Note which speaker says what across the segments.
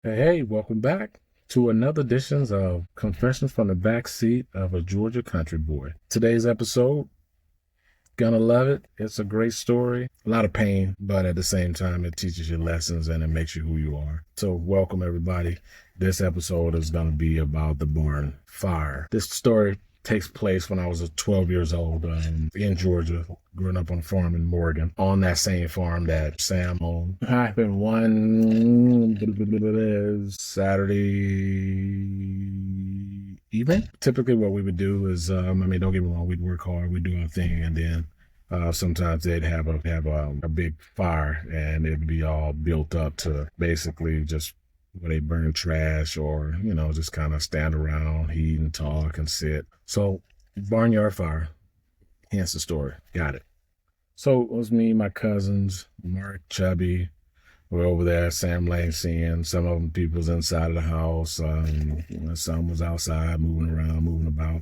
Speaker 1: Hey, welcome back to another edition of Confessions from the Backseat of a Georgia Country Boy. Today's episode, gonna love it. It's a great story. A lot of pain, but at the same time, it teaches you lessons and it makes you who you are. So welcome everybody. This episode is gonna be about the barn fire. This story takes place when I was 12 years old in Georgia, growing up on a farm in Morgan, on that same farm that Sam owned. Happened one Saturday evening. Typically what we would do is, don't get me wrong, we'd work hard, we'd do our thing, and then sometimes they'd have a big fire, and it'd be all built up to basically just where they burn trash or, just kind of stand around, eat and talk and sit. So barnyard fire, hence the story. Got it. So it was me, my cousins, Mark, Chubby. We're over there, Sam Lane seeing some of them people's inside of the house. Some was outside moving around, moving about.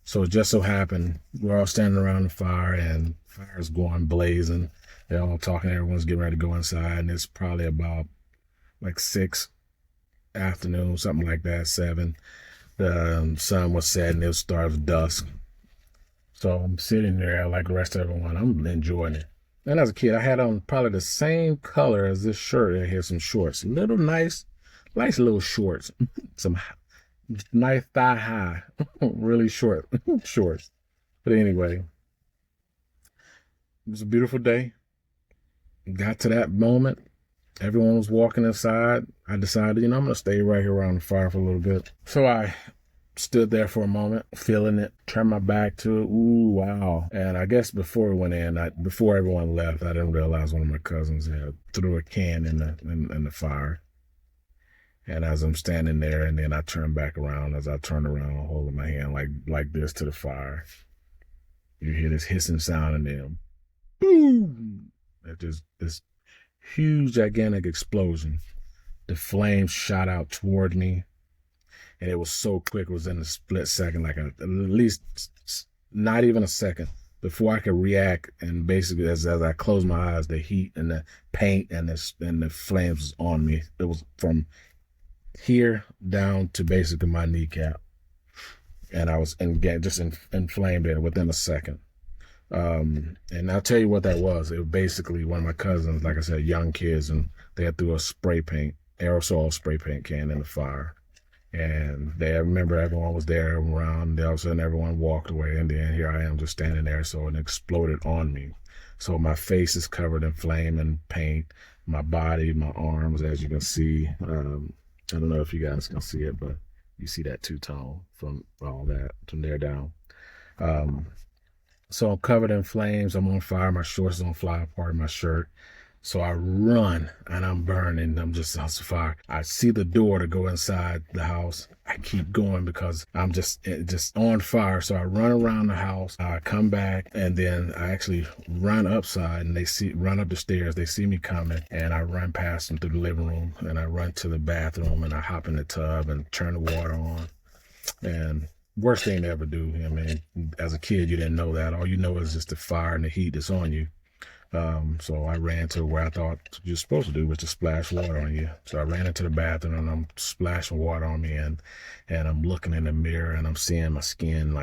Speaker 1: So it just so happened we're all standing around the fire and fire's going blazing. They're all talking, everyone's getting ready to go inside, and it's probably about like 6 afternoon, something like that, 7. The sun was setting, it was starting dusk. So I'm sitting there like the rest of everyone, I'm enjoying it. And as a kid, I had on probably the same color as this shirt. I had some shorts, nice little shorts, some nice thigh high, really short shorts. But anyway, it was a beautiful day. Got to that moment. Everyone was walking inside. I decided, I'm going to stay right here around the fire for a little bit. So I stood there for a moment, feeling it, turned my back to it. Ooh, wow. And I guess before we went in, before everyone left, I didn't realize one of my cousins had threw a can in the fire. And as I'm standing there, and then I turn back around, as I turn around, holding my hand like this to the fire, you hear this hissing sound, and then boom! It just this huge, gigantic explosion. The flames shot out toward me, and it was so quick. It was in a split second, like at least not even a second before I could react. And basically, as I closed my eyes, the heat and the paint and the flames was on me. It was from here down to basically my kneecap, and I was inflamed there within a second. And I'll tell you what that was. It was basically one of my cousins, like I said, young kids, and they had threw a aerosol spray paint can in the fire. And I remember everyone was there around. All of a sudden, everyone walked away, and then here I am just standing there. So it exploded on me. So my face is covered in flame and paint. My body, my arms, as you can see. I don't know if you guys can see it, but you see that two-tone from all that, from there down. So I'm covered in flames. I'm on fire. My shorts don't fly apart, my shirt. So I run and I'm burning. I'm just on fire. I see the door to go inside the house. I keep going because I'm just on fire. So I run around the house. I come back, and then I actually run upside, and run up the stairs. They see me coming, and I run past them through the living room, and I run to the bathroom, and I hop in the tub and turn the water on. And worst thing to ever do. I mean, as a kid, you didn't know that. All you know is just the fire and the heat that's on you. So I ran to where I thought you're supposed to do, was to splash water on you. So I ran into the bathroom, and I'm splashing water on me, and I'm looking in the mirror, and I'm seeing my skin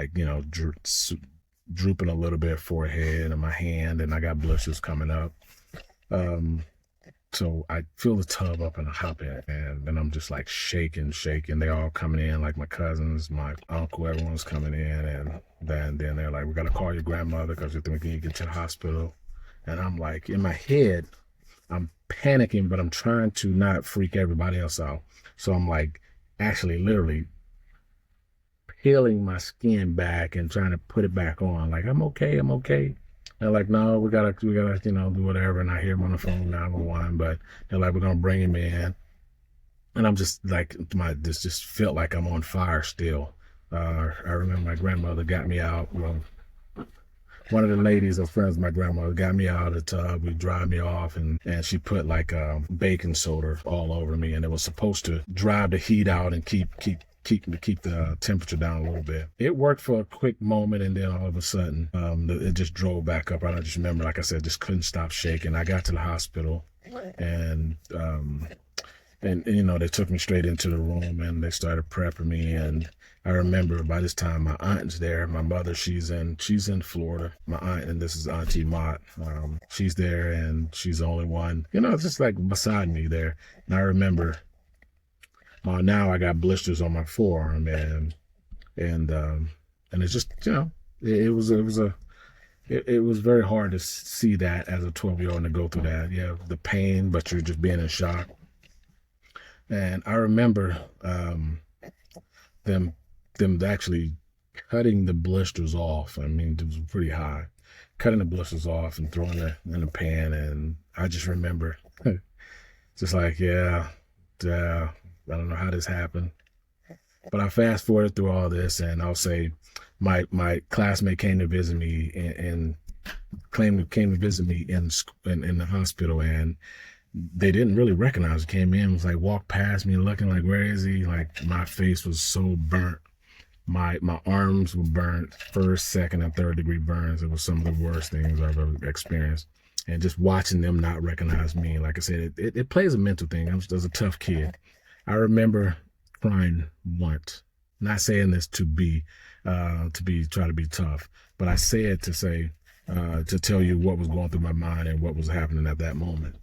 Speaker 1: drooping a little bit, forehead and my hand, and I got blisters coming up. So I fill the tub up and I hop in, and then I'm just like shaking. They all coming in, like my cousins, my uncle, everyone's coming in, and then they're like, "We gotta call your grandmother because we think you get to the hospital." And I'm like, in my head, I'm panicking, but I'm trying to not freak everybody else out. So I'm like, actually, literally peeling my skin back and trying to put it back on. Like, I'm okay. They're like, no, we gotta, do whatever. And I hear them on the phone, 911, but they're like, we're gonna bring him in. And I'm just like, this just felt like I'm on fire still. I remember my grandmother got me out. Well, one of the ladies or friends of my grandmother got me out of the tub. We dried me off, and she put like baking soda all over me, and it was supposed to drive the heat out and keep the temperature down a little bit. It worked for a quick moment, and then all of a sudden, it just drove back up. And I just remember, like I said, just couldn't stop shaking. I got to the hospital, and And, you know, they took me straight into the room and they started prepping me. And I remember by this time my aunt's there. My mother, she's in Florida. My aunt, and this is Auntie Mott. She's there and she's the only one, you know, just like beside me there. And I remember now I got blisters on my forearm and it's just, you know, it was very hard to see that as a 12-year-old and to go through that. Yeah, the pain, but you're just being in shock. And I remember them actually cutting the blisters off. I mean, it was pretty high. Cutting the blisters off and throwing it in the pan. And I just remember just like, I don't know how this happened. But I fast forwarded through all this, and I'll say my classmate came to visit me in the hospital, and they didn't really recognize me. Came in, was like, walked past me looking like, where is he? Like, my face was so burnt. My arms were burnt, first, second, and third degree burns. It was some of the worst things I've ever experienced. And just watching them not recognize me, like I said, it plays a mental thing. I was a tough kid. I remember crying once. Not saying this to try to be tough, but I say it to tell you what was going through my mind and what was happening at that moment.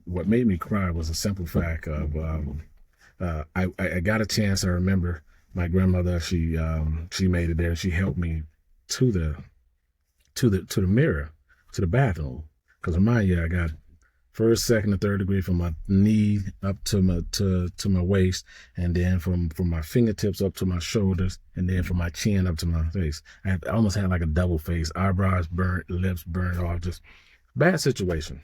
Speaker 1: What made me cry was a simple fact of I got a chance. I remember my grandmother. She made it there. She helped me to the mirror, to the bathroom, because in my year I got first, second, and third degree from my knee up to my waist, and then from my fingertips up to my shoulders, and then from my chin up to my face. I almost had like a double face, eyebrows burnt, lips burnt off, just bad situation.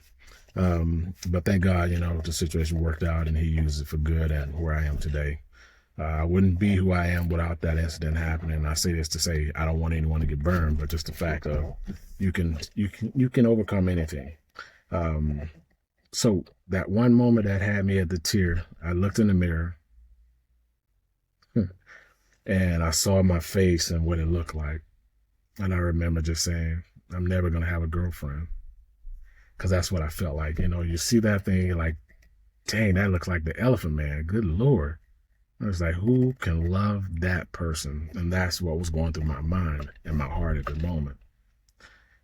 Speaker 1: But thank God, you know, the situation worked out and he used it for good and where I am today. I wouldn't be who I am without that incident happening. I say this to say I don't want anyone to get burned, but just the fact of you can overcome anything. So that one moment that had me at the tear, I looked in the mirror and I saw my face and what it looked like. And I remember just saying, I'm never going to have a girlfriend. Because that's what I felt like. You know, you see that thing, you're like, dang, that looks like the Elephant Man. Good Lord. I was like, who can love that person? And that's what was going through my mind and my heart at the moment.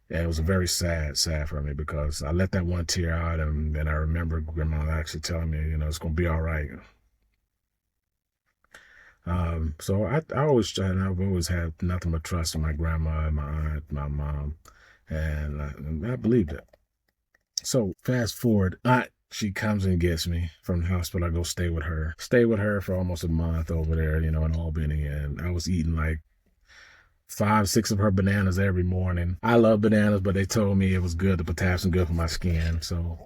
Speaker 1: And it was very sad for me because I let that one tear out, and then I remember Grandma actually telling me, you know, it's going to be all right. So I've always had nothing but trust in my grandma, my aunt, my mom, and I believed it. So fast forward, she comes and gets me from the hospital. I go stay with her for almost a month over there, you know, in Albany, and I was eating like 5, 6 of her bananas every morning. I love bananas, but they told me it was good, the potassium good for my skin. So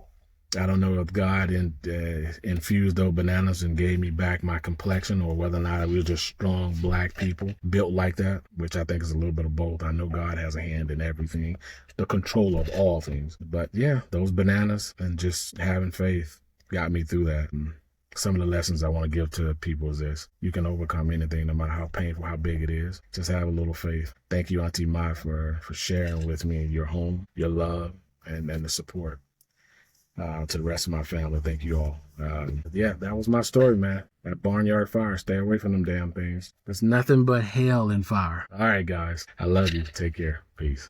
Speaker 1: I don't know if God infused those bananas and gave me back my complexion, or whether or not we were just strong black people built like that, which I think is a little bit of both. I know God has a hand in everything, the control of all things. But yeah, those bananas and just having faith got me through that. And some of the lessons I want to give to people is this: you can overcome anything, no matter how painful, how big it is. Just have a little faith. Thank you, Auntie Mai, for sharing with me your home, your love, and the support. To the rest of my family, thank you all. Yeah, that was my story, man. That barnyard fire, stay away from them damn things. There's nothing but hell in fire. All right, guys, I love you. Take care. Peace.